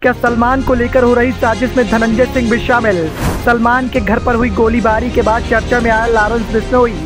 क्या सलमान को लेकर हो रही साजिश में धनंजय सिंह भी शामिल? सलमान के घर पर हुई गोलीबारी के बाद चर्चा में आया लॉरेंस बिश्नोई।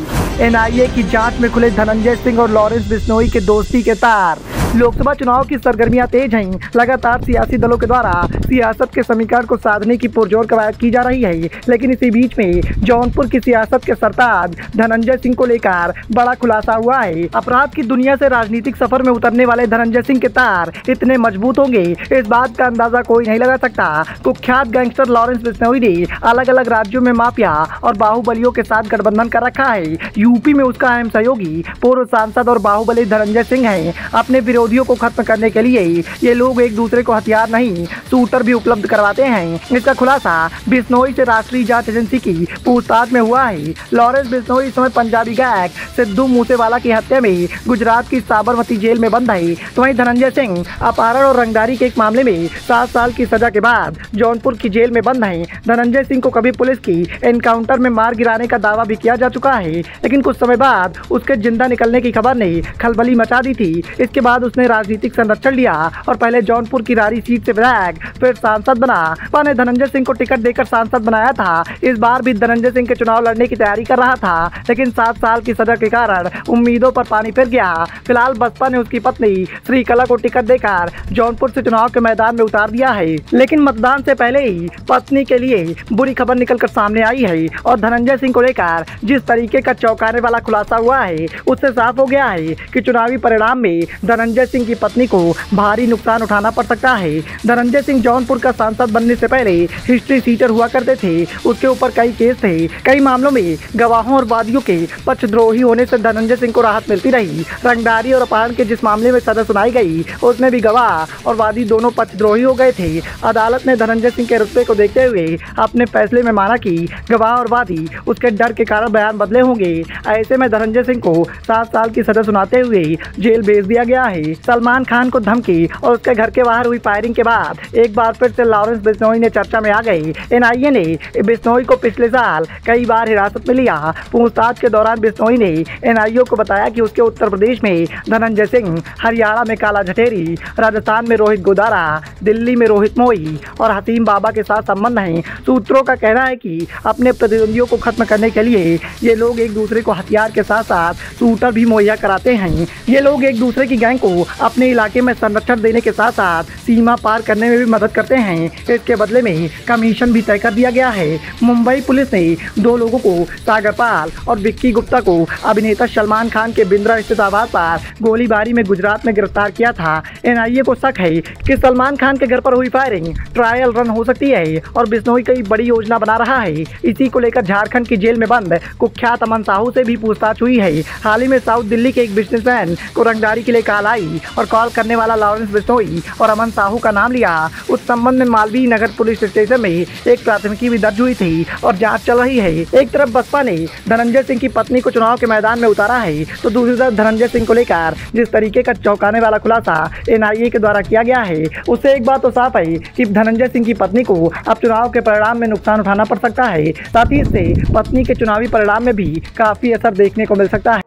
एनआईए की जांच में खुले धनंजय सिंह और लॉरेंस बिश्नोई के दोस्ती के तार। लोकसभा चुनाव की सरगर्मियां तेज हैं। लगातार सियासी दलों के द्वारा सियासत के समीकरण को साधने की पुरजोर कवायद की जा रही है, लेकिन इसी बीच में जौनपुर की सियासत के सरताज धनंजय सिंह को लेकर बड़ा खुलासा हुआ है। अपराध की दुनिया से राजनीतिक सफर में उतरने वाले धनंजय सिंह के तार इतने मजबूत होंगे, इस बात का अंदाजा कोई नहीं लगा सकता। कुख्यात गैंगस्टर लॉरेंस बिश्नोई ने अलग अलग राज्यों में माफिया और बाहुबलियों के साथ गठबंधन कर रखा है। यूपी में उसका अहम सहयोगी पूर्व सांसद और बाहुबली धनंजय सिंह है। अपने विरोधियों को खत्म करने के लिए ये लोग एक दूसरे को हथियार नहीं, शूटर भी उपलब्ध करवाते हैं। इसका खुलासा बिश्नोई से राष्ट्रीय जांच एजेंसी की पूछताछ में हुआ है। लॉरेंस बिश्नोई इस समय पंजाबी गायक सिद्धू मूसेवाला की हत्या में गुजरात की साबरमती जेल में बंद है। तो वहीं धनंजय सिंह अपहरण और रंगदारी के एक मामले में 7 साल की सजा के बाद जौनपुर की जेल में बंद है। धनंजय सिंह को कभी पुलिस की एनकाउंटर में मार गिराने का दावा भी किया जा चुका है, लेकिन कुछ समय बाद उसके जिंदा निकलने की खबर ने खलबली मचा दी थी। इसके बाद उसने राजनीतिक संरक्षण लिया और पहले जौनपुर की रारी सीट से विधायक फिर सांसद बना। पापा ने धनंजय सिंह को टिकट देकर सांसद बनाया था। इस बार भी धनंजय सिंह के चुनाव लड़ने की तैयारी कर रहा था, लेकिन 7 साल की सजा के कारण उम्मीदों पर पानी फिर गया। फिलहाल बसपा ने उसकी पत्नी श्रीकला को टिकट देकर जौनपुर से चुनाव के मैदान में उतार दिया है, लेकिन मतदान से पहले ही पत्नी के लिए बुरी खबर निकलकर सामने आई है और धनंजय सिंह को लेकर जिस तरीके का चौंकाने वाला खुलासा हुआ है, उससे साफ हो गया है कि चुनावी परिणाम में धनंजय सिंह की पत्नी को भारी नुकसान उठाना पड़ सकता है। धनंजय सिंह जौनपुर का सांसद बनने से पहले हिस्ट्री सीटर हुआ करते थे। उसके ऊपर कई केस थे। कई मामलों में गवाहों और वादियों के पक्षद्रोही होने से धनंजय सिंह को राहत मिलती रही। रंगदारी और अपहरण के जिस मामले में सजा सुनाई गई, उसमें भी गवाह और वादी दोनों पक्षद्रोही हो गए थे। अदालत ने धनंजय सिंह के रुतबे को देखते हुए अपने फैसले में माना कि गवाह और वादी उसके डर के कारण बयान बदले होंगे। ऐसे में धनंजय सिंह को 7 साल की सजा सुनाते हुए जेल भेज दिया गया है। सलमान खान को धमकी और उसके घर के बाहर हुई फायरिंग के बाद एक बार फिर से लॉरेंस बिश्नोई ने चर्चा में आ गई। एनआईए ने बिश्नोई को पिछले साल कई बार हिरासत में लिया। पूछताछ के दौरान बिश्नोई ने एनआईए को बताया कि उसके उत्तर प्रदेश में धनंजय सिंह, हरियाणा में काला झटेरी, राजस्थान में रोहित गोदारा, दिल्ली में रोहित मोई और हसीम बाबा के साथ संबंध हैं। सूत्रों का कहना है कि अपने प्रतिद्वंदियों को खत्म करने के लिए ये लोग एक दूसरे को हथियार के साथ साथ शूटर भी मुहैया कराते हैं। ये लोग एक दूसरे की गैंग को अपने इलाके में संरक्षण देने के साथ साथ सीमा पार करने में भी मदद करते हैं। इसके बदले में कमीशन भी तय कर दिया गया है। मुंबई पुलिस ने 2 लोगों को, सागरपाल और विक्की गुप्ता को अभिनेता सलमान खान के बिंद्रा स्थित आवास पर गोलीबारी में गुजरात में गिरफ्तार किया था। एनआईए को शक है कि सलमान खान के घर पर हुई फायरिंग ट्रायल रन हो सकती है और बिश्नोई कई बड़ी योजना बना रहा है। इसी को लेकर झारखंड की जेल में बंद कुख्यात अमन साहू से भी पूछताछ हुई है। हाल ही में साउथ दिल्ली के एक बिजनेसमैन को रंगदारी के लिए कॉल आई और कॉल करने वाला लॉरेंस बिश्नोई और अमन साहू का नाम लिया। उस संबंध में मालवीय नगर पुलिस स्टेशन में एक प्राथमिकी भी दर्ज हुई थी और जांच चल रही है। एक तरफ बसपा ने धनंजय सिंह की पत्नी को चुनाव के मैदान में उतारा है, तो दूसरी तरफ धनंजय सिंह को लेकर जिस तरीके का चौंकाने वाला खुलासा एनआईए के द्वारा किया गया है, उससे एक बात तो साफ है कि धनंजय सिंह की पत्नी को अब चुनाव के परिणाम में नुकसान उठाना पड़ सकता है। साथ ही इससे पत्नी के चुनावी परिणाम में भी काफी असर देखने को मिल सकता है।